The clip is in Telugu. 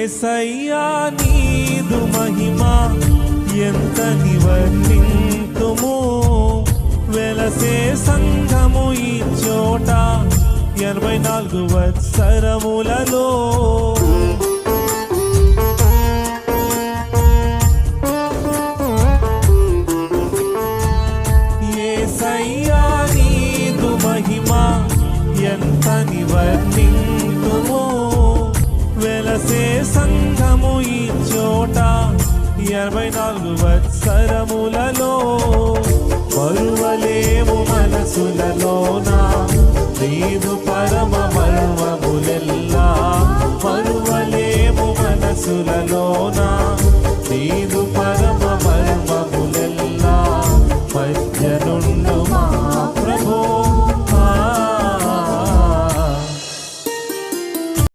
యేసయ్యా నీదు మహిమ ఎంతని వర్ణింతుము. వెలసే సంఘము ఈ చోట 84 వత్సరములలో. యేసయ్యా నీదు మహిమ ఎంతని వర్ణింతుము. వెలసే సంఘము ఈ చోట 84 వత్సరములలో. మరువలేము మనసులలోన నీదు పరమ మర్మములెల్లా. మరువలేము మనసులలోన నీదు